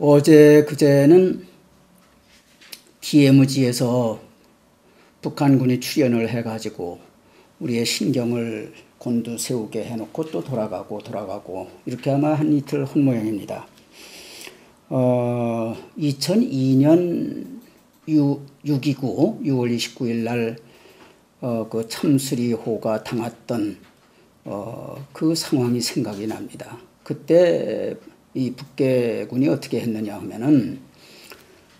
어제 그제는 DMZ에서 북한군이 출연을 해가지고 우리의 신경을 곤두세우게 해놓고 또 돌아가고 이렇게 아마 한 이틀 한 모양입니다. 2002년 6.29 6월 29일 날 그 참수리호가 당했던 그 상황이 생각이 납니다. 그때 이 북계군이 어떻게 했느냐 하면은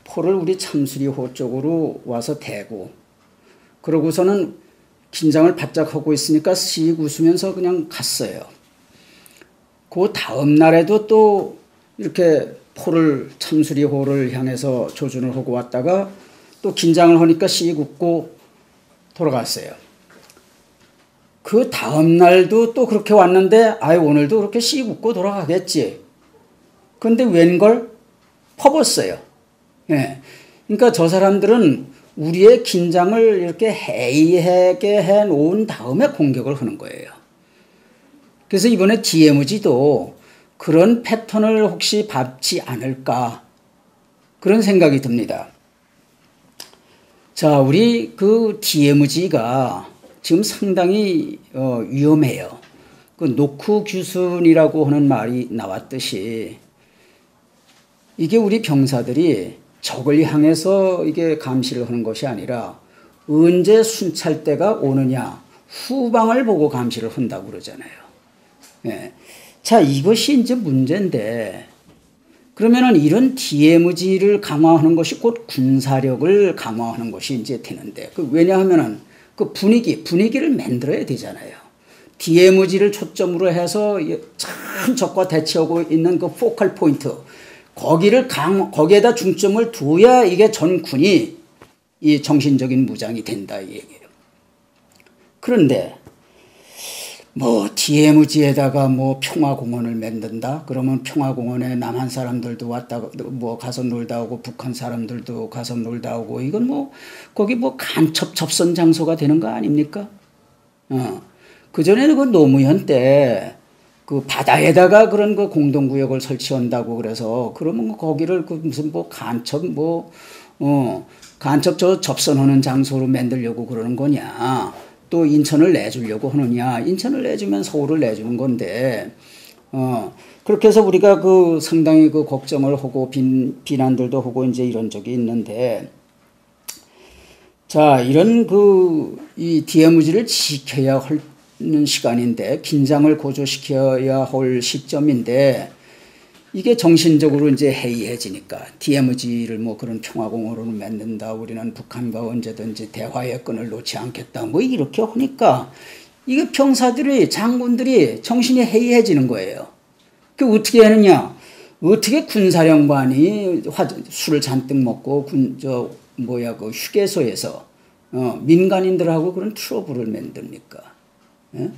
포를 우리 참수리호 쪽으로 와서 대고, 그러고서는 긴장을 바짝 하고 있으니까 씩 웃으면서 그냥 갔어요. 그 다음 날에도 또 이렇게 포를 참수리호를 향해서 조준을 하고 왔다가 또 긴장을 하니까 씩 웃고 돌아갔어요. 그 다음 날도 또 그렇게 왔는데 오늘도 그렇게 씩 웃고 돌아가겠지. 근데 웬걸 퍼붓어요. 예. 그러니까 저 사람들은 우리의 긴장을 이렇게 해이하게 해놓은 다음에 공격을 하는 거예요. 그래서 이번에 DMZ도 그런 패턴을 혹시 밟지 않을까, 그런 생각이 듭니다. 자, 우리 그 DMZ가 지금 상당히 위험해요. 그 노크 규순이라고 하는 말이 나왔듯이 이게 우리 병사들이 적을 향해서 이게 감시를 하는 것이 아니라 언제 순찰대가 오느냐 후방을 보고 감시를 한다고 그러잖아요. 예. 자, 이것이 이제 문제인데, 그러면은 이런 DMZ를 강화하는 것이 곧 군사력을 강화하는 것이 이제 되는데, 왜냐하면은 그 분위기를 만들어야 되잖아요. DMZ를 초점으로 해서 참 적과 대치하고 있는 그 포컬 포인트, 거기에다 중점을 둬야 이게 전군이 이 정신적인 무장이 된다, 이 얘기예요. 그런데 뭐 DMZ에다가 뭐 평화공원을 만든다? 그러면 평화공원에 남한 사람들도 왔다가 뭐 가서 놀다 오고 북한 사람들도 가서 놀다 오고, 이건 뭐 거기 뭐 간첩 접선 장소가 되는 거 아닙니까? 그전에는 그 노무현 때 그 바다에다가 그런 그 공동구역을 설치한다고 그래서, 그러면 거기를 그 무슨 뭐 간첩 접선하는 장소로 만들려고 그러는 거냐? 또 인천을 내주려고 하느냐? 인천을 내주면 서울을 내주는 건데, 그렇게 해서 우리가 그 상당히 그 걱정을 하고 비난들도 하고 이제 이런 적이 있는데, 자, 이런 이 DMZ를 지켜야 하는 시간인데, 긴장을 고조시켜야 할 시점인데, 이게 정신적으로 이제 해이해지니까 DMZ를 뭐 그런 평화공원으로 만든다, 우리는 북한과 언제든지 대화의 끈을 놓지 않겠다, 뭐 이렇게 하니까 이게 병사들이, 장군들이 정신이 해이해지는 거예요. 그 어떻게 하느냐? 어떻게 군사령관이 술을 잔뜩 먹고 그 휴게소에서 민간인들하고 그런 트러블을 만듭니까? 예?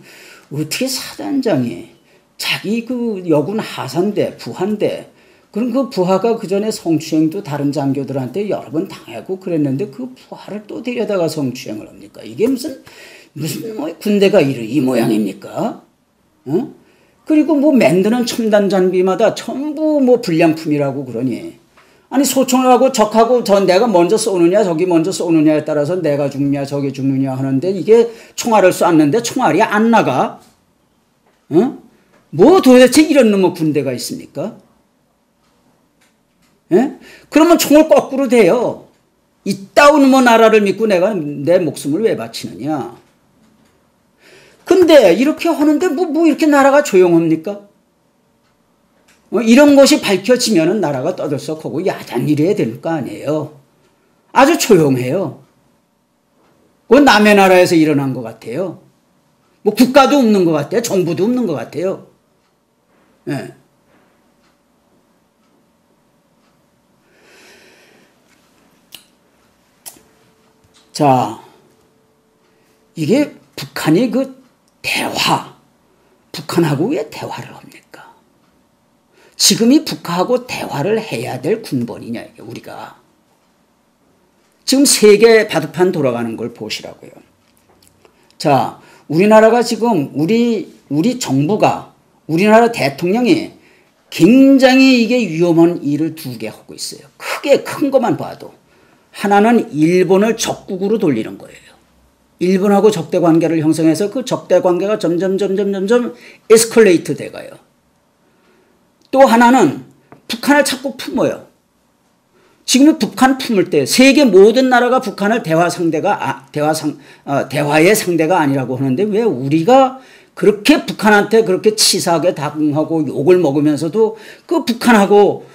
어떻게 사단장이 자기 그 여군 하사인데, 부하인데, 그럼 그 부하가 그 전에 성추행도 다른 장교들한테 여러 번 당하고 그랬는데 그 부하를 또 데려다가 성추행을 합니까? 이게 무슨 뭐 군대가 이 모양입니까? 그리고 뭐 만드는 첨단 장비마다 전부 뭐 불량품이라고 그러니, 아니 소총하고 적하고 내가 먼저 쏘느냐 저기 먼저 쏘느냐에 따라서 내가 죽느냐 저기 죽느냐 하는데, 이게 총알을 쐈는데 총알이 안 나가? 뭐 도대체 이런 놈의 군대가 있습니까? 예? 그러면 총을 거꾸로 대요. 이따운 뭐 나라를 믿고 내가 내 목숨을 왜 바치느냐? 근데 이렇게 하는데 뭐 이렇게 나라가 조용합니까? 이런 것이 밝혀지면은 나라가 떠들썩하고 야단 이래야 될 거 아니에요. 아주 조용해요. 그건 남의 나라에서 일어난 것 같아요. 뭐 국가도 없는 것 같아요. 정부도 없는 것 같아요. 예. 자, 이게 북한이 그 북한하고 왜 대화를 합니까? 지금이 북한하고 대화를 해야 될 군번이냐, 이게 우리가. 지금 세계 바둑판 돌아가는 걸 보시라고요. 자, 우리나라가 지금 우리 정부가, 우리나라 대통령이 굉장히 이게 위험한 일을 두 개 하고 있어요. 크게 큰 것만 봐도. 하나는 일본을 적국으로 돌리는 거예요. 일본하고 적대 관계를 형성해서 그 적대 관계가 점점 에스컬레이트 돼가요. 또 하나는 북한을 자꾸 품어요. 지금 북한 품을 때 세계 모든 나라가 북한을 대화의 상대가 아니라고 하는데 왜 우리가 그렇게 북한한테 그렇게 치사하게 당하고 욕을 먹으면서도 그 북한하고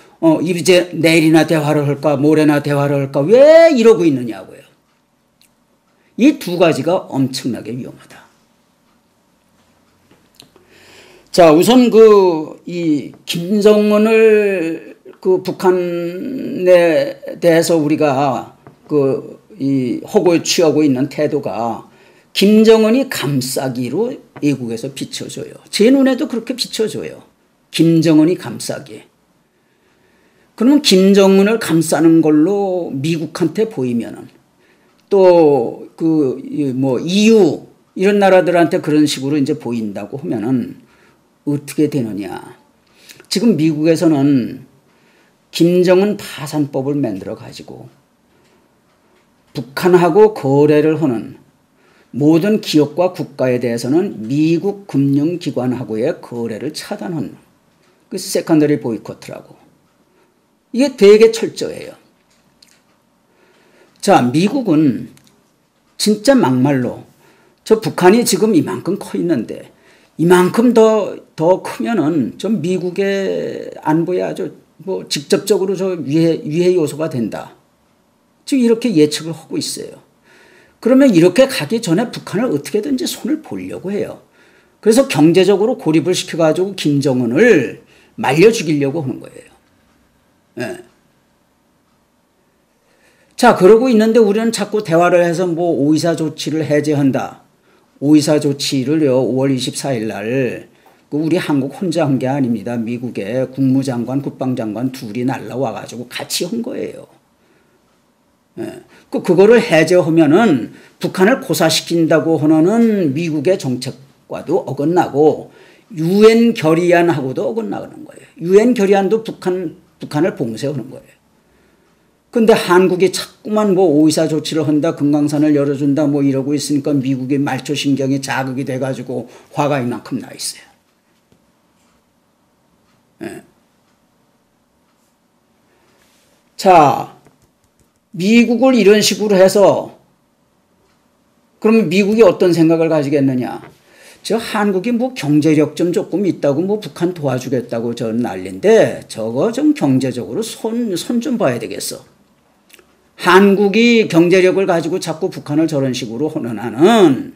이제 내일이나 대화를 할까 모레나 대화를 할까 왜 이러고 있느냐고요. 이 두 가지가 엄청나게 위험하다. 자, 우선 이 김정은을 그 북한에 대해서 우리가 이 호구에 취하고 있는 태도가 김정은이 감싸기로 외국에서 비춰줘요. 제 눈에도 그렇게 비춰줘요. 김정은이 감싸기. 그러면 김정은을 감싸는 걸로 미국한테 보이면은 또 EU 이런 나라들한테 그런 식으로 이제 보인다고 하면은 어떻게 되느냐. 지금 미국에서는 김정은 파산법을 만들어 가지고 북한하고 거래를 하는 모든 기업과 국가에 대해서는 미국 금융기관하고의 거래를 차단하는 그 세컨더리 보이콧이라고. 이게 되게 철저해요. 자, 미국은 진짜 막말로 저 북한이 지금 이만큼 커 있는데 이만큼 더 크면은 좀 미국의 안보에 아주 직접적으로 저 위해 요소가 된다. 지금 이렇게 예측을 하고 있어요. 그러면 이렇게 가기 전에 북한을 어떻게든지 손을 보려고 해요. 그래서 경제적으로 고립을 시켜가지고 김정은을 말려 죽이려고 하는 거예요. 네. 자, 그러고 있는데 우리는 자꾸 대화를 해서 오이사 조치를 해제한다. 오이사 조치를요, 5월 24일 날 우리 한국 혼자 한 게 아닙니다. 미국의 국무장관, 국방장관 둘이 날라와가지고 같이 한 거예요. 예. 그거를 해제하면은 북한을 고사시킨다고 하는 미국의 정책과도 어긋나고 유엔 결의안하고도 어긋나는 거예요. 유엔 결의안도 북한을 봉쇄하는 거예요. 근데 한국이 자꾸만 오이사 조치를 한다, 금강산을 열어준다 이러고 있으니까 미국의 말초신경이 자극이 돼가지고 화가 이만큼 나 있어요. 예. 자, 미국을 이런 식으로 해서 그러면 미국이 어떤 생각을 가지겠느냐. 저 한국이 경제력 좀 조금 있다고 북한 도와주겠다고 저 난리인데 저거 좀 경제적으로 손 좀 봐야 되겠어. 한국이 경제력을 가지고 자꾸 북한을 저런 식으로 하는 한은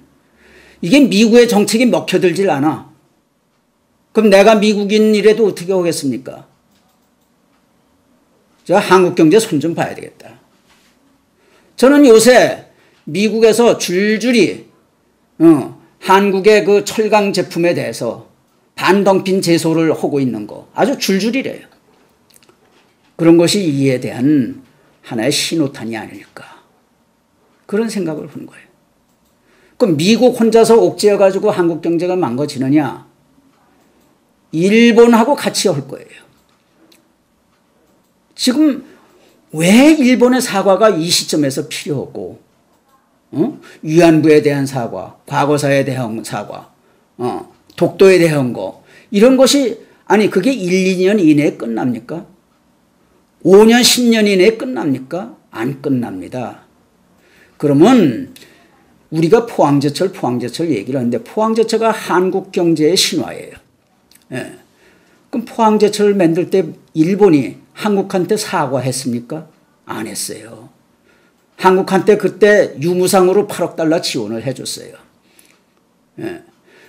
이게 미국의 정책이 먹혀들질 않아. 그럼 내가 미국인이라도 어떻게 하겠습니까? 저 한국 경제 손 좀 봐야 되겠다. 저는 요새 미국에서 줄줄이 한국의 그 철강 제품에 대해서 반덤핑 제소를 하고 있는 거 아주 줄줄이래요. 그런 것이 이에 대한 하나의 신호탄이 아닐까. 그런 생각을 하는 거예요. 그럼 미국 혼자서 옥죄어가지고 한국 경제가 망가지느냐? 일본하고 같이 할 거예요. 지금 왜 일본의 사과가 이 시점에서 필요하고, 위안부에 대한 사과, 과거사에 대한 사과, 독도에 대한 거, 이런 것이, 아니, 그게 1, 2년 이내에 끝납니까? 5년, 10년 이내에 끝납니까? 안 끝납니다. 그러면 우리가 포항제철 얘기를 하는데 포항제철가 한국 경제의 신화예요. 예. 그럼 포항제철을 만들 때 일본이 한국한테 사과했습니까? 안 했어요. 한국한테 그때 유무상으로 8억 달러 지원을 해줬어요. 예.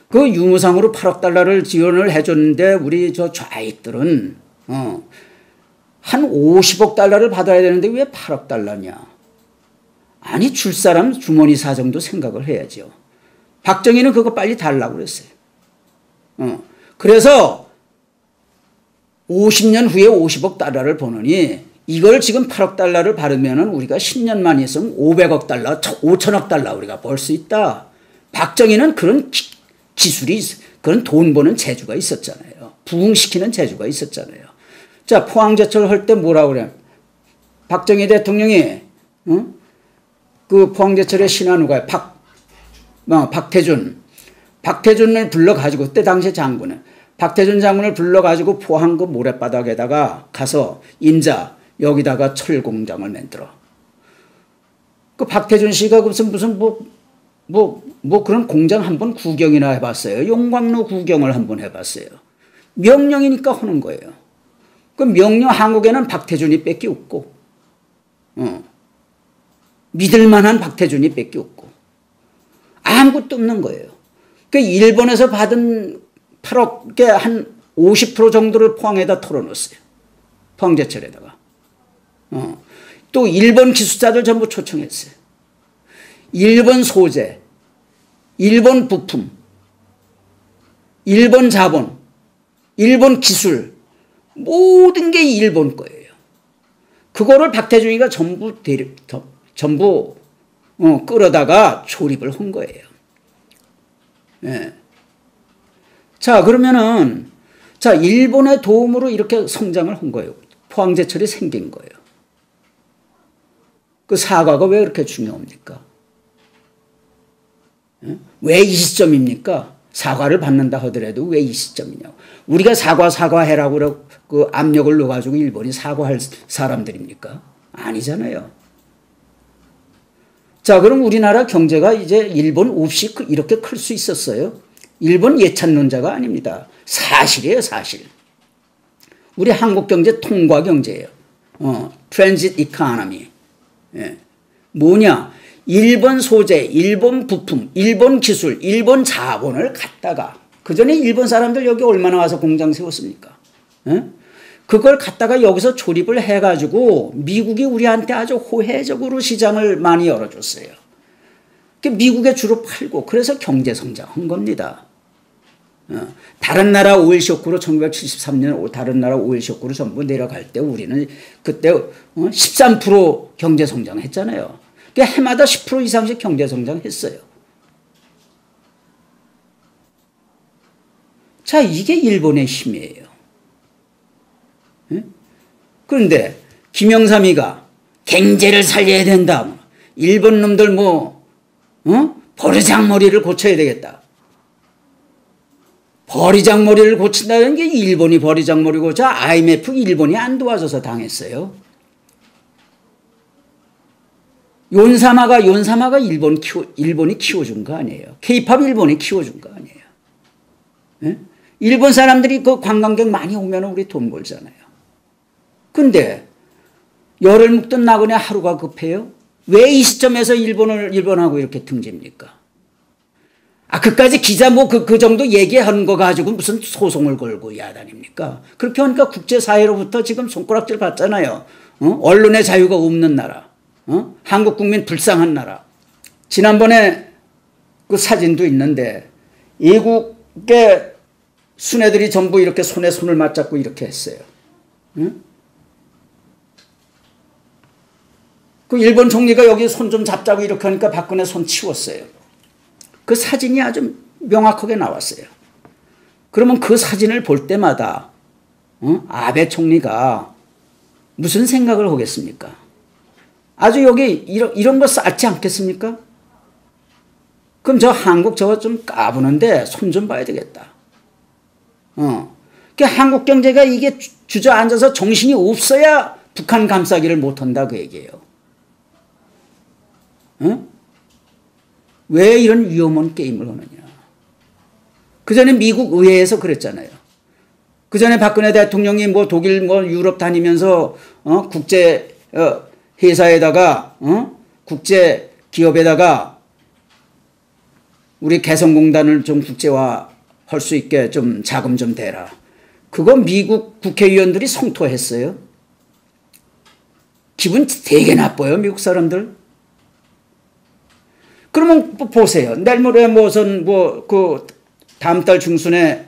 그 유무상으로 8억 달러를 지원을 해줬는데 우리 저 좌익들은 한 50억 달러를 받아야 되는데 왜 8억 달러냐? 아니 줄 사람 주머니 사정도 생각을 해야죠. 박정희는 그거 빨리 달라고 그랬어요. 그래서 50년 후에 50억 달러를 버느니 이걸 지금 8억 달러를 받으면은 우리가 10년만 있으면 500억 달러, 5천억 달러 우리가 벌 수 있다. 박정희는 그런 기술이, 그런 돈 버는 재주가 있었잖아요. 부흥시키는 재주가 있었잖아요. 자, 포항제철 할 때 뭐라고 그래? 박정희 대통령이, 그 포항제철의 신하 누가요? 박태준. 박태준을 불러가지고, 그때 당시 장군은. 박태준 장군을 불러가지고 포항 그 모래바닥에다가 가서 인자, 여기다가 철공장을 만들어. 그 박태준 씨가 무슨 그런 공장 한번 구경이나 해봤어요. 용광로 구경을 한번 해봤어요. 명령이니까 하는 거예요. 그 명령 한국에는 박태준이 뺏기 없고, 믿을 만한 박태준이 뺏기 없고, 아무것도 없는 거예요. 그 일본에서 받은 8억에 한 50% 정도를 포항에다 털어놓았어요. 포항제철에다가. 또 일본 기술자들 전부 초청했어요. 일본 소재, 일본 부품, 일본 자본, 일본 기술, 모든 게 일본 거예요. 그거를 박태준이가 전부 끌어다가 조립을 한 거예요. 예. 자, 그러면은, 자, 일본의 도움으로 이렇게 성장을 한 거예요. 포항제철이 생긴 거예요. 그 사과가 왜 그렇게 중요합니까? 예? 왜 이 시점입니까? 사과를 받는다 하더라도 왜 이 시점이냐고. 우리가 사과해라고 그 압력을 넣어가지고 일본이 사과할 사람들입니까? 아니잖아요. 자, 그럼 우리나라 경제가 이제 일본 없이 이렇게 클 수 있었어요? 일본 예찬론자가 아닙니다. 사실이에요, 사실. 우리 한국 경제 통과 경제예요. 트랜짓 이코노미. 예. 뭐냐? 일본 소재, 일본 부품, 일본 기술, 일본 자본을 갖다가, 그 전에 일본 사람들 여기 얼마나 와서 공장 세웠습니까? 예? 그걸 갖다가 여기서 조립을 해가지고 미국이 우리한테 아주 호혜적으로 시장을 많이 열어줬어요. 미국에 주로 팔고, 그래서 경제 성장한 겁니다. 다른 나라 오일 쇼크로 1973년 다른 나라 오일 쇼크로 전부 내려갈 때 우리는 그때 13% 경제 성장했잖아요. 해마다 10% 이상씩 경제 성장했어요. 자, 이게 일본의 힘이에요. 그런데 김영삼이가 경제를 살려야 된다. 일본 놈들 버르장머리를 고쳐야 되겠다. 버리장머리를 고친다는 게 일본이 버리장머리 고쳐 IMF 일본이 안 도와줘서 당했어요. 윤사마가 일본이 키워준 거 아니에요. K-팝 일본이 키워준 거 아니에요. 예? 일본 사람들이 그 관광객 많이 오면 우리 돈 벌잖아요. 근데 열을 묵던 나그네 하루가 급해요? 왜 이 시점에서 일본하고 이렇게 등집니까? 그까지 기자 그 정도 얘기하는 거 가지고 무슨 소송을 걸고 야단입니까? 그렇게 하니까 국제사회로부터 지금 손가락질 받잖아요. 언론의 자유가 없는 나라. 한국 국민 불쌍한 나라. 지난번에 그 사진도 있는데 외국의 순애들이 전부 이렇게 손에 손을 맞잡고 이렇게 했어요. 그 일본 총리가 여기 손 좀 잡자고 이렇게 하니까 박근혜 손 치웠어요. 그 사진이 아주 명확하게 나왔어요. 그러면 그 사진을 볼 때마다 아베 총리가 무슨 생각을 하겠습니까? 아주 여기 이런 거 쌓지 않겠습니까? 그럼 저 한국 저거 좀 까부는데 손 좀 봐야 되겠다. 한국 경제가 이게 주저앉아서 정신이 없어야 북한 감싸기를 못한다 그 얘기예요. 왜 이런 위험한 게임을 하느냐. 그 전에 미국 의회에서 그랬잖아요. 그 전에 박근혜 대통령이 독일 유럽 다니면서 국제 회사에다가 국제 기업에다가 우리 개성공단을 좀 국제화 할 수 있게 좀 자금 좀 대라. 그거 미국 국회의원들이 성토했어요. 기분 되게 나빠요, 미국 사람들. 그러면 보세요. 내일 모레 그 다음 달 중순에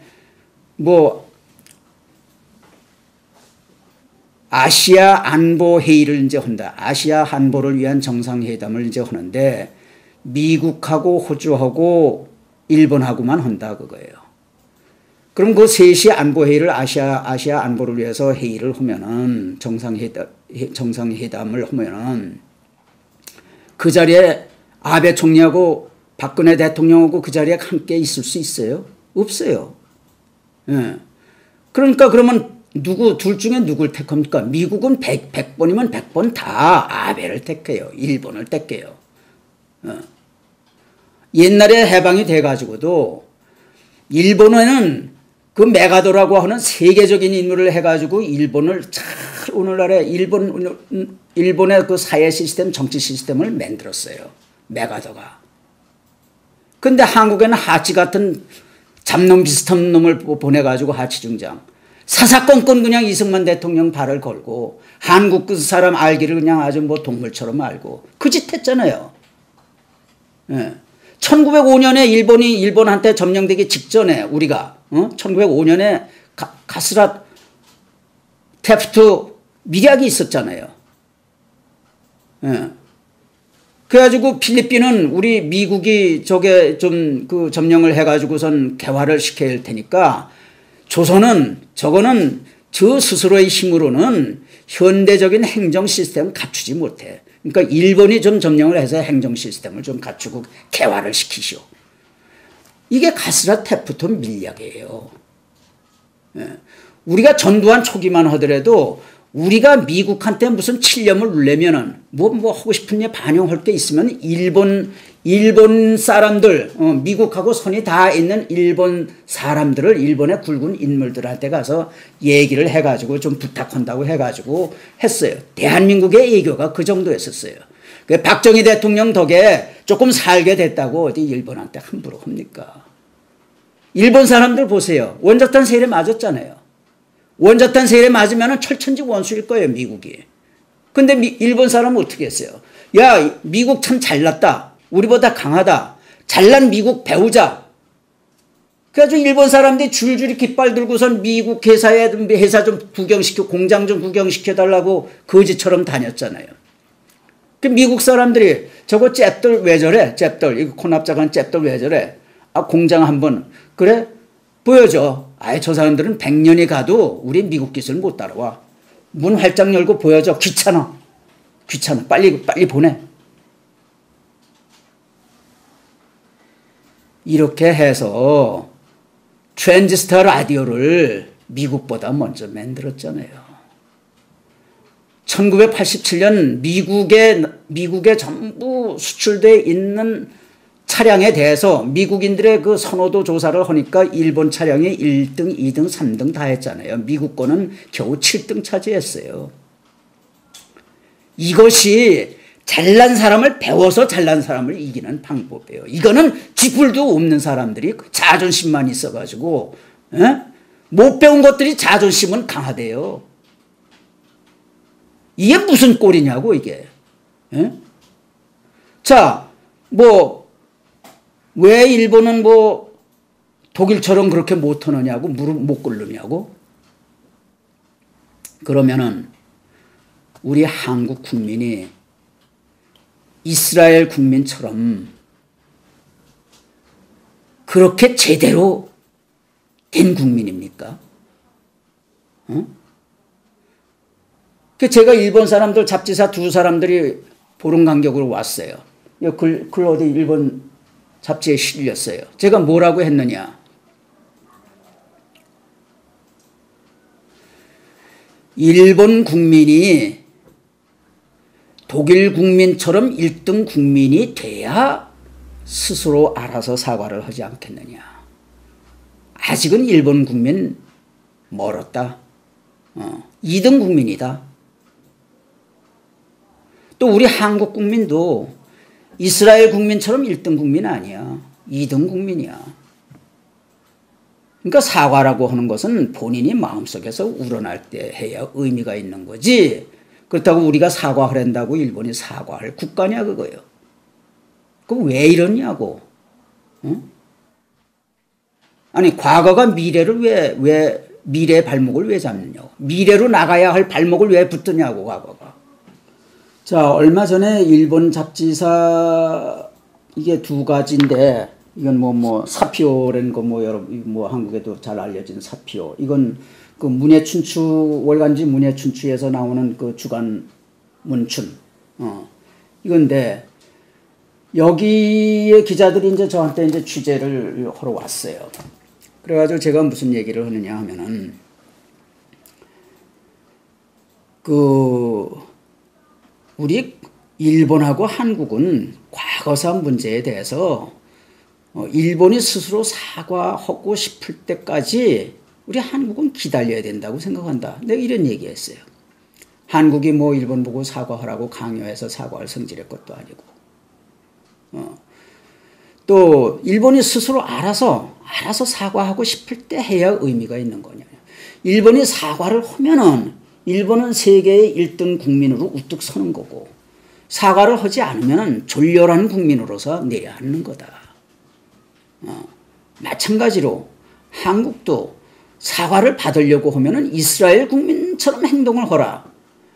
아시아 안보 회의를 이제 한다. 아시아 안보를 위한 정상회담을 이제 하는데 미국하고 호주하고 일본하고만 한다 그거예요. 그럼 그 셋이 안보회의를 아시아 안보를 위해서 회의를 하면은 정상회담을 하면은 그 자리에 아베 총리하고 박근혜 대통령하고 그 자리에 함께 있을 수 있어요? 없어요. 예. 그러니까 그러면 둘 중에 누굴 택합니까? 미국은 100번이면 100번 다 아베를 택해요. 일본을 택해요. 옛날에 해방이 돼가지고도 일본에는 그 메가도라고 하는 세계적인 인물을 해가지고 일본을 잘 오늘날의 일본의 그 사회 시스템, 정치 시스템을 만들었어요. 메가도가. 근데 한국에는 하치 같은 잡놈 비슷한 놈을 보내가지고 하치 중장. 사사건건 그냥 이승만 대통령 발을 걸고 한국 그 사람 알기를 그냥 아주 뭐 동물처럼 알고 그 짓 했잖아요. 예. 1905년에 일본이 일본한테 점령되기 직전에 우리가 1905년에 가스라 테프트 밀약이 있었잖아요. 예. 그래가지고 필리핀은 우리 미국이 저게 좀 그 점령을 해가지고선 개화를 시켜야 할 테니까 조선은 저거는 저 스스로의 힘으로는 현대적인 행정 시스템을 갖추지 못해. 그러니까 일본이 좀 점령을 해서 행정 시스템을 좀 갖추고 개화를 시키시오. 이게 가스라 테프트 밀약이에요. 예. 우리가 전두환 초기만 하더라도 우리가 미국한테 무슨 칠념을 누려면은 뭐 하고 싶은 일 반영할 게 있으면 일본 사람들, 미국하고 선이 다 있는 일본 사람들을 일본의 굵은 인물들한테 가서 얘기를 해가지고 좀 부탁한다고 해가지고 했어요. 대한민국의 애교가 그 정도였었어요. 박정희 대통령 덕에 조금 살게 됐다고 어디 일본한테 함부로 합니까? 일본 사람들 보세요. 원자탄 세일에 맞았잖아요. 원자탄 세일에 맞으면 철천지 원수일 거예요, 미국이. 근데 일본 사람은 어떻게 했어요? 야, 미국 참 잘났다. 우리보다 강하다. 잘난 미국 배우자. 그래가지고 일본 사람들이 줄줄이 깃발 들고선 미국 회사 좀 공장 좀 구경시켜달라고 거지처럼 다녔잖아요. 그 미국 사람들이 저거 잽들 왜 저래? 잽들. 이거 코납작한 잽들 왜 저래? 아, 공장 한번. 그래? 보여줘. 아예 저 사람들은 100년이 가도 우리 미국 기술 못 따라와. 문 활짝 열고 보여줘. 귀찮아. 빨리 보내. 이렇게 해서 트랜지스터 라디오를 미국보다 먼저 만들었잖아요. 1987년 미국에 전부 수출되어 있는 차량에 대해서 미국인들의 그 선호도 조사를 하니까 일본 차량이 1등, 2등, 3등 다 했잖아요. 미국 거는 겨우 7등 차지했어요. 이것이 잘난 사람을 배워서 잘난 사람을 이기는 방법이에요. 이거는 쥐뿔도 없는 사람들이 자존심만 있어가지고 못 배운 것들이 자존심은 강하대요. 이게 무슨 꼴이냐고 이게. 자, 왜 일본은 독일처럼 그렇게 못하느냐고 무릎 못 꿇느냐고. 그러면은 우리 한국 국민이 이스라엘 국민처럼 그렇게 제대로 된 국민입니까? 제가 일본 사람들 잡지사 두 사람들이 보름 간격으로 왔어요. 글 어디 일본 잡지에 실렸어요. 제가 뭐라고 했느냐. 일본 국민이 독일 국민처럼 1등 국민이 돼야 스스로 알아서 사과를 하지 않겠느냐. 아직은 일본 국민 멀었다. 2등 국민이다. 또 우리 한국 국민도 이스라엘 국민처럼 1등 국민 아니야. 2등 국민이야. 그러니까 사과라고 하는 것은 본인이 마음속에서 우러날 때 해야 의미가 있는 거지. 그렇다고 우리가 사과하란다고 일본이 사과할 국가냐 그거예요. 그럼 왜 이러냐고. 아니 과거가 미래를 왜 미래의 발목을 왜 잡느냐고. 미래로 나가야 할 발목을 왜 붙드냐고 과거가. 자, 얼마 전에 일본 잡지사 이게 두 가지인데 이건 사피오라는 거 여러분 한국에도 잘 알려진 사피오. 이건 그 문예춘추 월간지 문예춘추에서 나오는 그 주간 문춘. 이건데 여기에 기자들이 이제 저한테 이제 취재를 하러 왔어요. 그래가지고 제가 무슨 얘기를 하느냐 하면은 우리 일본하고 한국은 과거사 문제에 대해서 일본이 스스로 사과하고 싶을 때까지 우리 한국은 기다려야 된다고 생각한다. 내가 이런 얘기했어요. 한국이 일본 보고 사과하라고 강요해서 사과할 성질의 것도 아니고 또 일본이 스스로 알아서 사과하고 싶을 때 해야 의미가 있는 거냐. 일본이 사과를 하면은 일본은 세계의 1등 국민으로 우뚝 서는 거고 사과를 하지 않으면 졸렬한 국민으로서 내야 하는 거다. 마찬가지로 한국도 사과를 받으려고 하면은 이스라엘 국민처럼 행동을 하라.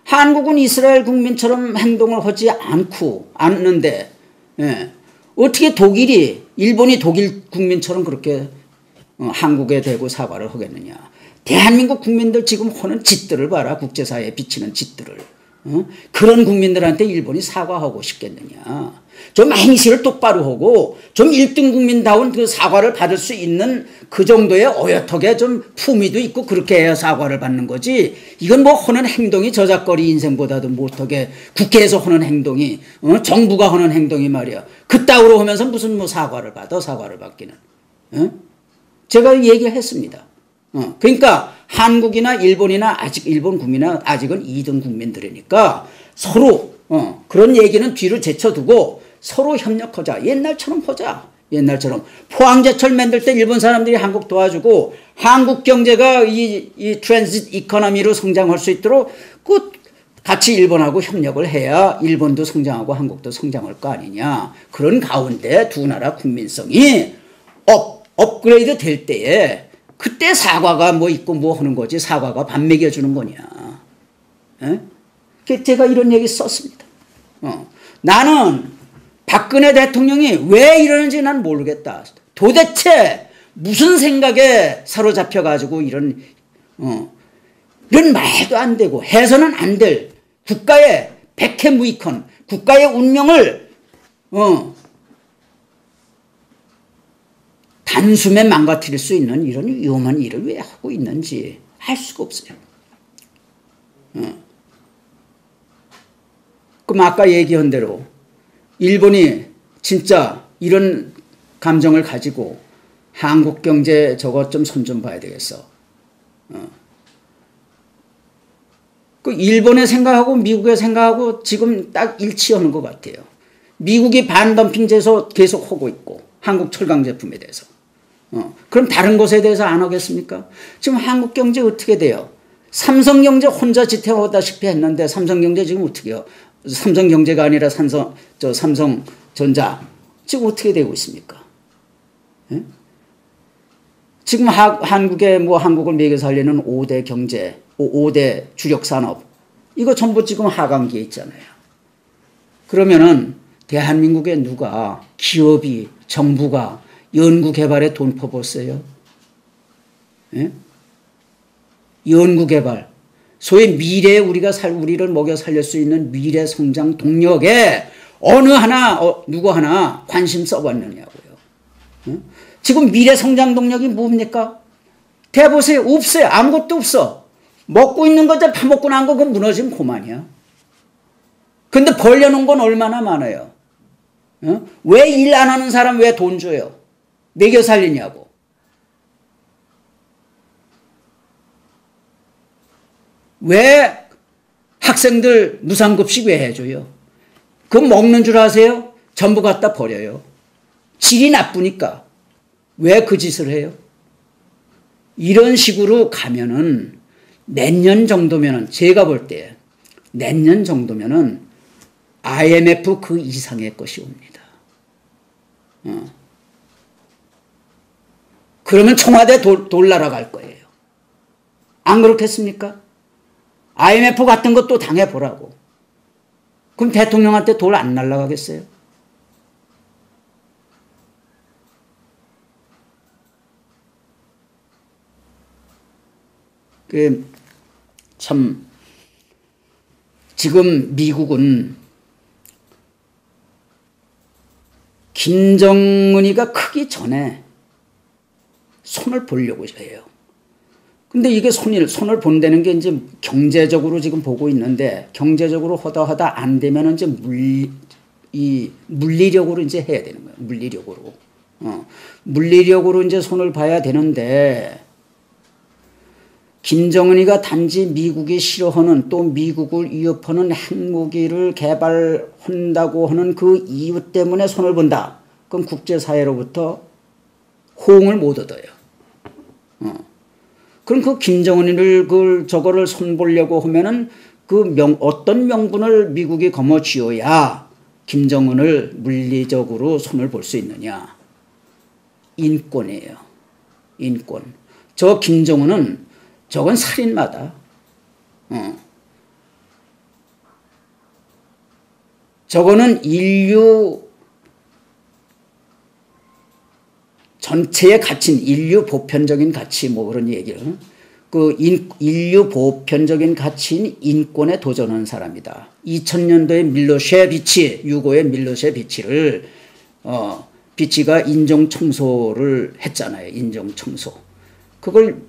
한국은 이스라엘 국민처럼 행동을 하지 않는데 어떻게 일본이 독일 국민처럼 그렇게 한국에 대고 사과를 하겠느냐. 대한민국 국민들 지금 하는 짓들을 봐라. 국제사회에 비치는 짓들을. 그런 국민들한테 일본이 사과하고 싶겠느냐. 좀 행실을 똑바로 하고 좀 1등 국민다운 그 사과를 받을 수 있는 그 정도의 어여턱에 좀 품위도 있고 그렇게 해야 사과를 받는 거지. 이건 하는 행동이 저작거리 인생보다도 못하게 국회에서 하는 행동이 정부가 하는 행동이 말이야. 그따위로 하면서 무슨 사과를 받기는. 제가 얘기를 했습니다. 그러니까 한국이나 일본이나 일본 국민이나 아직은 2등 국민들이니까 서로 그런 얘기는 뒤로 제쳐두고 서로 협력하자. 옛날처럼 하자. 옛날처럼 포항제철 만들 때 일본 사람들이 한국 도와주고 한국 경제가 이 트랜짓 이코노미로 성장할 수 있도록 같이 일본하고 협력을 해야 일본도 성장하고 한국도 성장할 거 아니냐. 그런 가운데 두 나라 국민성이 업그레이드 될 때에 그때 사과가 있고 하는 거지. 사과가 밥 먹여주는 거냐. 제가 이런 얘기 썼습니다. 나는 박근혜 대통령이 왜 이러는지 난 모르겠다. 도대체 무슨 생각에 사로잡혀가지고 이런 말도 안 되고 해서는 안 될 국가의 백해무익헌, 국가의 운명을 단숨에 망가뜨릴 수 있는 이런 위험한 일을 왜 하고 있는지 알 수가 없어요. 그럼 아까 얘기한 대로 일본이 진짜 이런 감정을 가지고 한국 경제 저것 좀 손 좀 봐야 되겠어. 그 일본의 생각하고 미국의 생각하고 지금 딱 일치하는 것 같아요. 미국이 반덤핑 제소 계속 하고 있고 한국 철강 제품에 대해서. 그럼 다른 것에 대해서 안 하겠습니까? 지금 한국 경제 어떻게 돼요? 삼성경제 혼자 지탱하다시피 했는데 삼성경제 지금 어떻게 해요? 삼성경제가 아니라 삼성전자 지금 어떻게 되고 있습니까? 지금 한국을 먹여 살리는 5대 경제, 5대 주력 산업 이거 전부 지금 하강기에 있잖아요. 그러면은 대한민국에 누가 기업이 정부가 연구개발에 돈 퍼붓어요? 연구개발 소위 미래에 우리를 먹여 살릴 수 있는 미래 성장 동력에 누구 하나 관심 써봤느냐고요. 지금 미래 성장 동력이 뭡니까? 대보세요. 없어요. 아무것도 없어. 먹고 있는 거죠. 밥 먹고 난 거 그건 무너지면 그만이야. 근데 벌려놓은 건 얼마나 많아요. 왜 일 안 하는 사람 왜 돈 줘요? 먹여 살리냐고. 왜 학생들 무상급식 왜 해줘요? 그거 먹는 줄 아세요? 전부 갖다 버려요. 질이 나쁘니까. 왜 그 짓을 해요? 이런 식으로 가면은 내년 정도면은 제가 볼 때 내년 정도면은 IMF 그 이상의 것이 옵니다. 그러면 청와대 돌 날아갈 거예요. 안 그렇겠습니까? IMF 같은 것도 당해보라고. 그럼 대통령한테 돌 안 날아가겠어요? 참 지금 미국은 김정은이가 크기 전에 손을 보려고 해요. 근데 이게 손을 본다는 게 이제 경제적으로 지금 보고 있는데, 경제적으로 하다 안 되면은 이제 물리력으로 이제 해야 되는 거예요. 물리력으로. 물리력으로 이제 손을 봐야 되는데, 김정은이가 단지 미국이 싫어하는, 또 미국을 위협하는 핵무기를 개발한다고 하는 그 이유 때문에 손을 본다. 그럼 국제사회로부터 호응을 못 얻어요. 그럼 그 김정은이를 저거를 손보려고 하면은 어떤 명분을 미국이 거머쥐어야 김정은을 물리적으로 손을 볼 수 있느냐? 인권이에요. 인권. 저 김정은은 저건 살인마다. 저거는 인류 전체의 가치, 인류 보편적인 가치, 뭐 그런 얘기를. 인류 보편적인 가치인 인권에 도전하는 사람이다. 2000년도에 밀로셰비치, 유고의 밀로셰비치를, 비치가 인종청소를 했잖아요. 인종청소. 그걸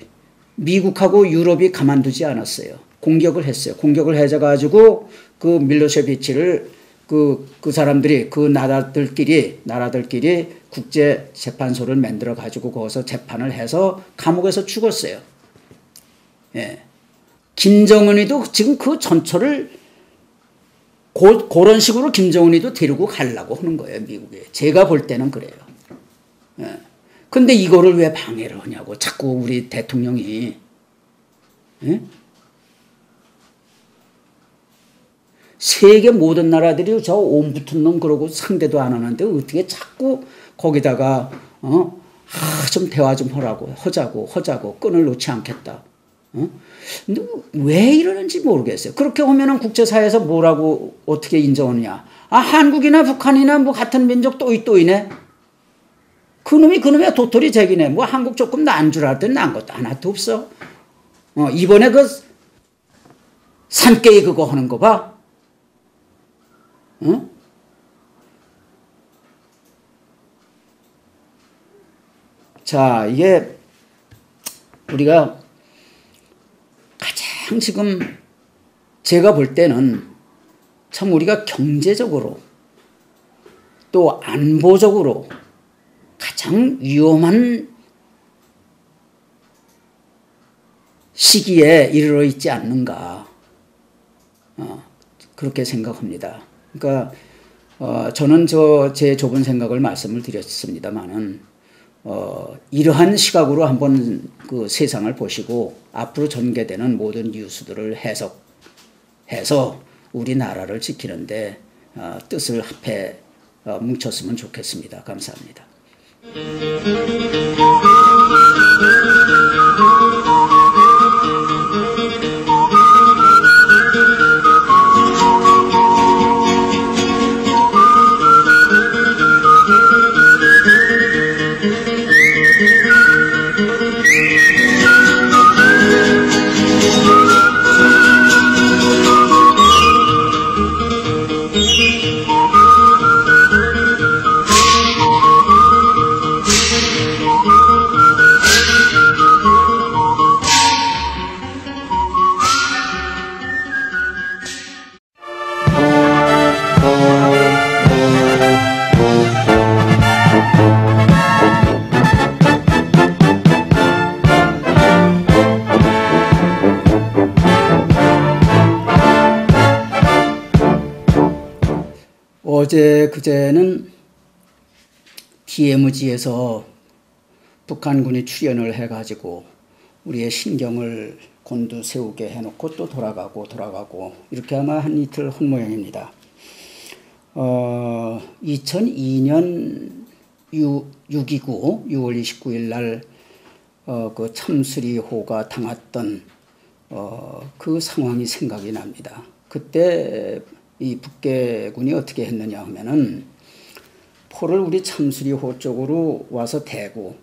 미국하고 유럽이 가만두지 않았어요. 공격을 했어요. 공격을 해가지고 그 밀로셰비치를 그 사람들이, 그 나라들끼리 국제재판소를 만들어가지고 거기서 재판을 해서 감옥에서 죽었어요. 예. 김정은이도 지금 그 전초를 그런 식으로 김정은이도 데리고 가려고 하는 거예요, 미국에. 제가 볼 때는 그래요. 예. 근데 이거를 왜 방해를 하냐고, 자꾸 우리 대통령이. 예? 세계 모든 나라들이 저 옴 붙은 놈 그러고 상대도 안 하는데 어떻게 자꾸 거기다가 좀 대화 좀 하자고 끈을 놓지 않겠다. 근데 왜 이러는지 모르겠어요. 그렇게 하면은 국제사회에서 뭐라고 어떻게 인정하느냐? 한국이나 북한이나 뭐 같은 민족 또이네. 그놈이 도토리 잭이네. 뭐 한국 조금 나은 줄 알았더니 난 것도 하나도 없어. 이번에 그 산깨이 그거 하는 거 봐. 자, 이게 우리가 가장 지금 제가 볼 때는 참 우리가 경제적으로 또 안보적으로 가장 위험한 시기에 이르러 있지 않는가, 그렇게 생각합니다. 그러니까 저는 제 좁은 생각을 말씀을 드렸습니다만은 이러한 시각으로 한번 그 세상을 보시고 앞으로 전개되는 모든 뉴스들을 해석해서 우리나라를 지키는데 뜻을 합해 뭉쳤으면 좋겠습니다. 감사합니다. 그제는 DMZ에서 북한군이 출연을 해가지고 우리의 신경을 곤두세우게 해놓고 또 돌아가고 이렇게 아마 한 이틀 한 모양입니다. 2002년 6.29 6월 29일 날 그 참수리호가 당했던 그 상황이 생각이 납니다. 그때 이 북괴군이 어떻게 했느냐 하면은 포를 우리 참수리호 쪽으로 와서 대고,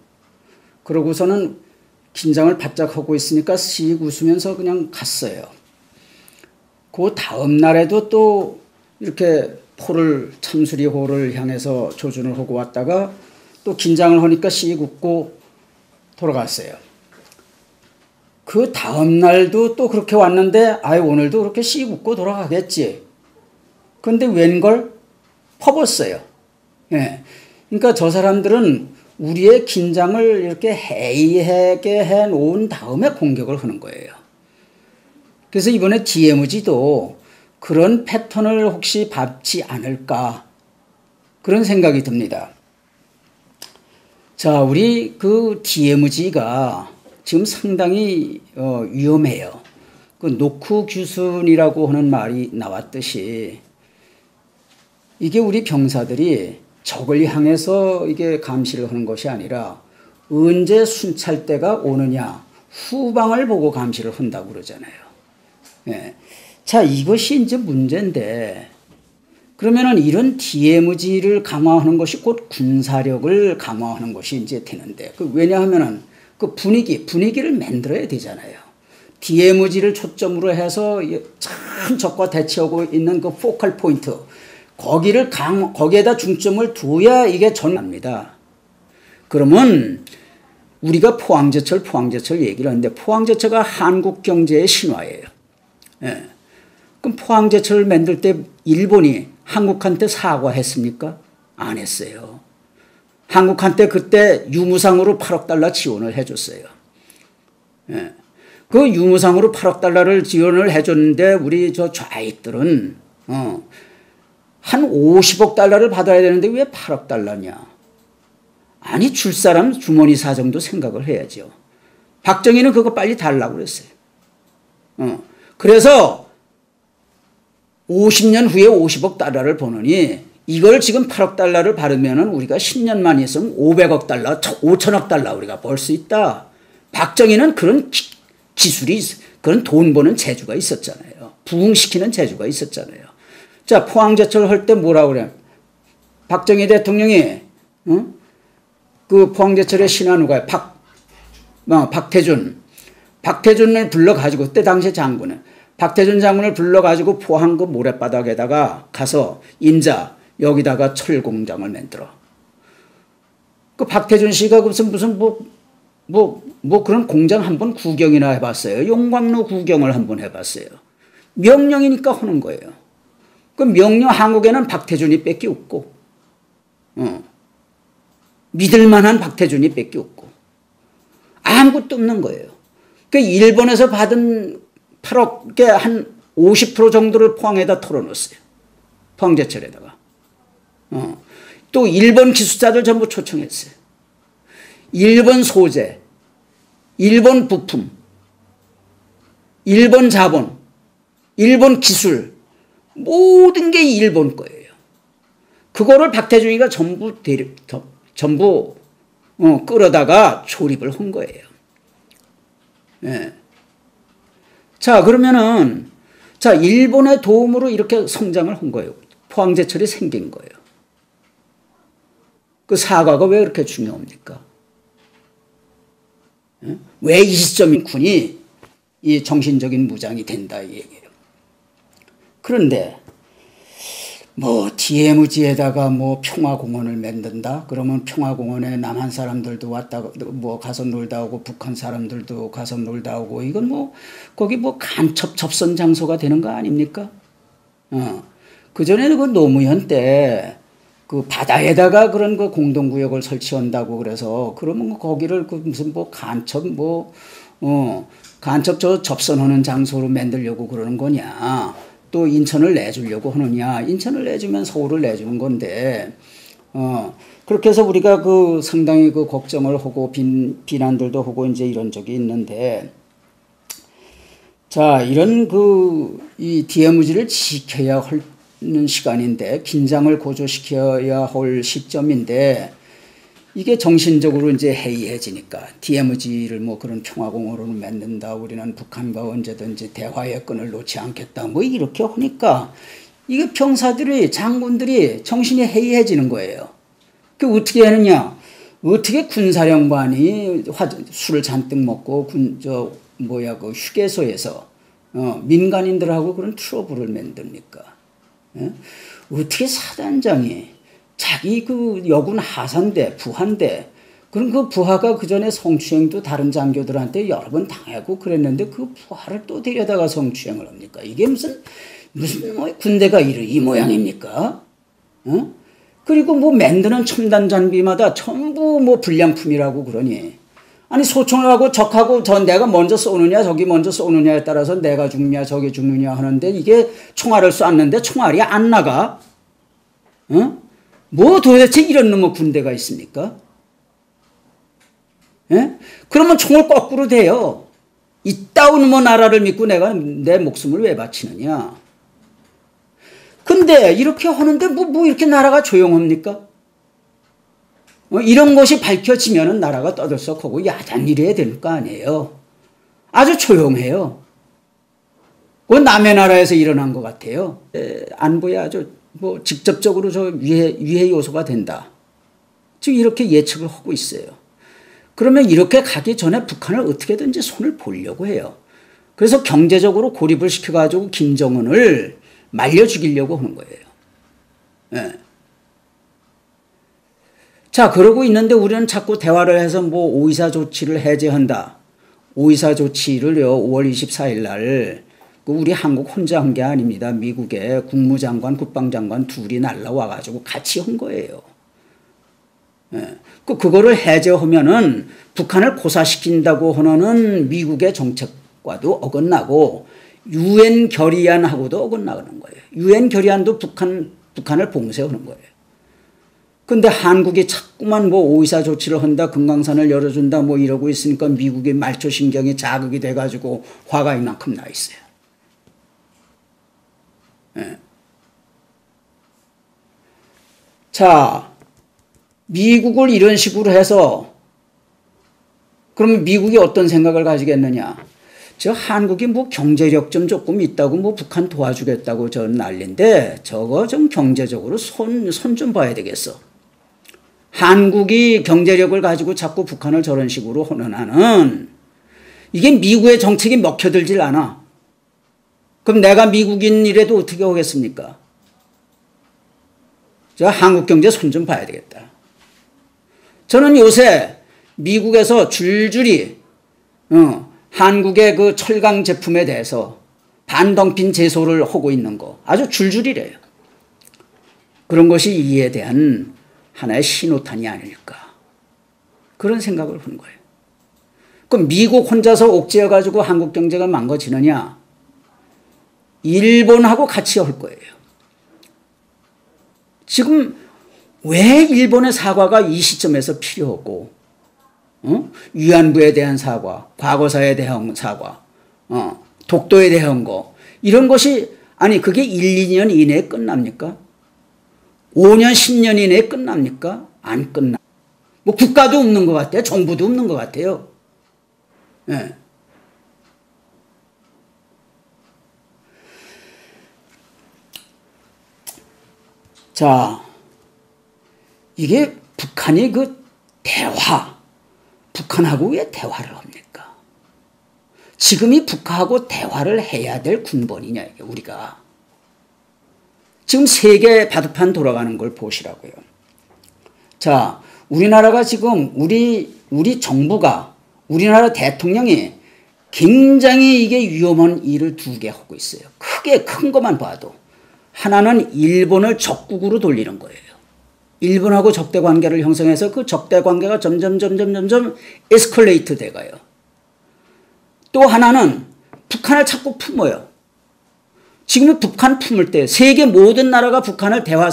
그러고서는 긴장을 바짝 하고 있으니까 씩 웃으면서 그냥 갔어요. 그 다음 날에도 또 이렇게 참수리호를 향해서 조준을 하고 왔다가 또 긴장을 하니까 씩 웃고 돌아갔어요. 그 다음 날도 또 그렇게 왔는데 오늘도 그렇게 씩 웃고 돌아가겠지. 그런데 웬걸 퍼붓어요. 예. 그러니까 저 사람들은 우리의 긴장을 이렇게 해이하게 해놓은 다음에 공격을 하는 거예요. 그래서 이번에 DMZ도 그런 패턴을 혹시 밟지 않을까 그런 생각이 듭니다. 자, 우리 그 DMZ가 지금 상당히 위험해요. 그 노크 규순이라고 하는 말이 나왔듯이 이게 우리 병사들이 적을 향해서 이게 감시를 하는 것이 아니라 언제 순찰대가 오느냐 후방을 보고 감시를 한다고 그러잖아요. 예. 자, 이것이 이제 문제인데 그러면은 이런 DMZ를 강화하는 것이 곧 군사력을 강화하는 것이 이제 되는데 왜냐하면은 그 분위기를 만들어야 되잖아요. DMZ를 초점으로 해서 참 적과 대치하고 있는 그 포컬 포인트 거기에다 중점을 둬야 이게 전합니다. 그러면 우리가 포항제철 얘기를 하는데 포항제철가 한국 경제의 신화예요. 예. 그럼 포항제철을 만들 때 일본이 한국한테 사과했습니까? 안 했어요. 한국한테 그때 유무상으로 8억 달러 지원을 해줬어요. 예. 그 유무상으로 8억 달러를 지원을 해줬는데 우리 저 좌익들은 한 50억 달러를 받아야 되는데 왜 8억 달러냐. 아니 줄 사람 주머니 사정도 생각을 해야죠. 박정희는 그거 빨리 달라고 그랬어요. 그래서 50년 후에 50억 달러를 버느니 이걸 지금 8억 달러를 받으면 우리가 10년만 있으면 500억 달러, 5천억 달러 우리가 벌 수 있다. 박정희는 그런 기술이, 그런 돈 버는 재주가 있었잖아요. 부흥시키는 재주가 있었잖아요. 자, 포항제철 할 때 뭐라고 그래? 박정희 대통령이, 그 포항제철의 신하 누가요? 박태준. 박태준을 불러가지고, 그때 당시 장군은. 박태준 장군을 불러가지고 포항 그 모래바닥에다가 가서 임자, 여기다가 철공장을 만들어. 그 박태준 씨가 무슨 그런 공장 한번 구경이나 해봤어요. 용광로 구경을 한번 해봤어요. 명령이니까 하는 거예요. 그 명령 한국에는 박태준이 밖에 없고, 믿을만한 박태준이 밖에 없고, 아무것도 없는 거예요. 그 일본에서 받은 8억에 한 50% 정도를 포항에다 털어놓았어요. 포항제철에다가. 또 일본 기술자들 전부 초청했어요. 일본 소재, 일본 부품, 일본 자본, 일본 기술, 모든 게 일본 거예요. 그거를 박태준이가 전부 끌어다가 조립을 한 거예요. 예. 자, 그러면은, 자, 일본의 도움으로 이렇게 성장을 한 거예요. 포항제철이 생긴 거예요. 그 사과가 왜 그렇게 중요합니까? 예? 왜 이 시점인 군이 이 정신적인 무장이 된다, 이 얘기예요. 그런데, DMZ에다가 평화공원을 만든다? 그러면 평화공원에 남한 사람들도 왔다가, 가서 놀다 오고, 북한 사람들도 가서 놀다 오고, 이건 거기 간첩 접선 장소가 되는 거 아닙니까? 그전에는 그 노무현 때, 그 바다에다가 그런 그 공동구역을 설치한다고 그래서, 그러면 거기를 무슨 간첩 접선하는 장소로 만들려고 그러는 거냐? 또 인천을 내주려고 하느냐. 인천을 내주면 서울을 내주는 건데, 그렇게 해서 우리가 상당히 걱정을 하고 비난들도 하고 이제 이런 적이 있는데, 자, 이런 이 DMZ를 지켜야 하는 시간인데, 긴장을 고조시켜야 할 시점인데, 이게 정신적으로 이제 해이해지니까 DMZ를 그런 평화공원으로 만든다. 우리는 북한과 언제든지 대화의 끈을 놓지 않겠다. 이렇게 하니까 이게 병사들이 장군들이 정신이 해이해지는 거예요. 그 어떻게 하느냐? 어떻게 군사령관이 술을 잔뜩 먹고 그 휴게소에서 민간인들하고 그런 트러블을 만듭니까? 예? 어떻게 사단장이 자기 그 여군 하사인데 부하인데 그럼 그 부하가 그 전에 성추행도 다른 장교들한테 여러 번 당하고 그랬는데 그 부하를 또 데려다가 성추행을 합니까? 이게 무슨 뭐 군대가 이 모양입니까? 어? 그리고 뭐 만드는 첨단 장비마다 전부 뭐 불량품이라고 그러니 아니 소총을 하고 적하고 내가 먼저 쏘느냐 저기 먼저 쏘느냐에 따라서 내가 죽느냐 저기 죽느냐 하는데 이게 총알을 쐈는데 총알이 안 나가? 뭐 도대체 이런 놈의 군대가 있습니까? 예? 그러면 총을 거꾸로 대요. 이따운 뭐 나라를 믿고 내가 내 목숨을 왜 바치느냐? 근데 이렇게 하는데 뭐 이렇게 나라가 조용합니까? 이런 것이 밝혀지면은 나라가 떠들썩하고 야단 이래야 될 거 아니에요. 아주 조용해요. 그건 남의 나라에서 일어난 것 같아요. 안보에 아주 뭐 직접적으로 저 위해 요소가 된다. 지금 이렇게 예측을 하고 있어요. 그러면 이렇게 가기 전에 북한을 어떻게든지 손을 보려고 해요. 그래서 경제적으로 고립을 시켜가지고 김정은을 말려 죽이려고 하는 거예요. 네. 자, 그러고 있는데 우리는 자꾸 대화를 해서 뭐 5.24 조치를 해제한다. 5.24 조치를요, 5월 24일 날 우리 한국 혼자 한 게 아닙니다. 미국의 국무장관, 국방장관 둘이 날라와가지고 같이 한 거예요. 예. 그거를 해제하면은 북한을 고사시킨다고 하는 미국의 정책과도 어긋나고 유엔 결의안하고도 어긋나는 거예요. 유엔 결의안도 북한을 봉쇄하는 거예요. 근데 한국이 자꾸만 뭐 5.24 조치를 한다, 금강산을 열어준다 뭐 이러고 있으니까 미국의 말초신경이 자극이 돼가지고 화가 이만큼 나 있어요. 예. 자, 미국을 이런 식으로 해서 그러면 미국이 어떤 생각을 가지겠느냐? 저 한국이 뭐 경제력 좀 조금 있다고 뭐 북한 도와주겠다고 저 난리인데 저거 좀 경제적으로 손 좀 봐야 되겠어. 한국이 경제력을 가지고 자꾸 북한을 저런 식으로 하는 한은 이게 미국의 정책이 먹혀들질 않아. 그럼 내가 미국인이라도 어떻게 하겠습니까? 저 한국 경제 손 좀 봐야 되겠다. 저는 요새 미국에서 줄줄이 한국의 그 철강 제품에 대해서 반덤핑 제소를 하고 있는 거 아주 줄줄이래요. 그런 것이 이에 대한 하나의 신호탄이 아닐까 그런 생각을 하는 거예요. 그럼 미국 혼자서 옥죄어가지고 한국 경제가 망가지느냐? 일본하고 같이 할 거예요. 지금 왜 일본의 사과가 이 시점에서 필요하고 위안부에 대한 사과, 과거사에 대한 사과, 독도에 대한 거 이런 것이 아니 그게 1, 2년 이내에 끝납니까? 5년, 10년 이내에 끝납니까? 안 끝나. 뭐 국가도 없는 것 같아요. 정부도 없는 것 같아요. 네. 자, 이게 북한이 그 북한하고 왜 대화를 합니까? 지금이 북한하고 대화를 해야 될 군번이냐, 이게 우리가. 지금 세계 바둑판 돌아가는 걸 보시라고요. 자, 우리나라가 지금 우리 정부가, 우리나라 대통령이 굉장히 이게 위험한 일을 두 개 하고 있어요. 크게 큰 것만 봐도. 하나는 일본을 적국으로 돌리는 거예요. 일본하고 적대 관계를 형성해서 그 적대 관계가 점점 에스컬레이트 돼가요. 또 하나는 북한을 자꾸 품어요. 지금 북한 품을 때 세계 모든 나라가 북한을 대화의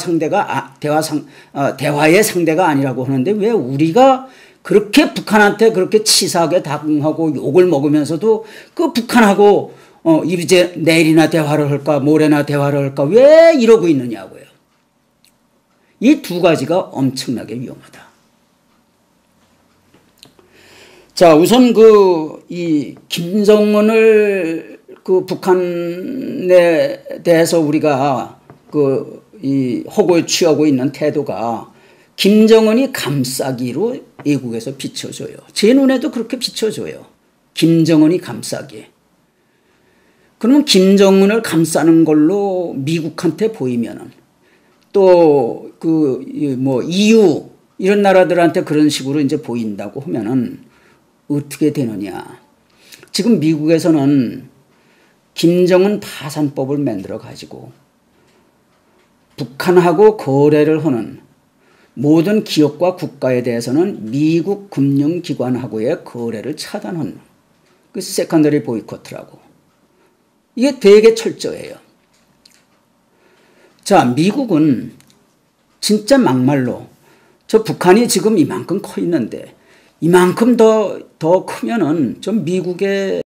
상대가 아니라고 하는데 왜 우리가 그렇게 북한한테 그렇게 치사하게 당하고 욕을 먹으면서도 그 북한하고 이제 내일이나 대화를 할까 모레나 대화를 할까 왜 이러고 있느냐고요. 이 두 가지가 엄청나게 위험하다. 자, 우선 이 김정은을 그 북한에 대해서 우리가 이 허구에 취하고 있는 태도가 김정은이 감싸기로 외국에서 비춰줘요. 제 눈에도 그렇게 비춰줘요. 김정은이 감싸기. 그러면 김정은을 감싸는 걸로 미국한테 보이면은 또 EU 이런 나라들한테 그런 식으로 이제 보인다고 하면은 어떻게 되느냐. 지금 미국에서는 김정은 파산법을 만들어 가지고 북한하고 거래를 하는 모든 기업과 국가에 대해서는 미국 금융기관하고의 거래를 차단하는 그 세컨더리 보이콧이라고. 이게 되게 철저해요. 자, 미국은 진짜 막말로 저 북한이 지금 이만큼 커 있는데 이만큼 더 크면은 좀 미국의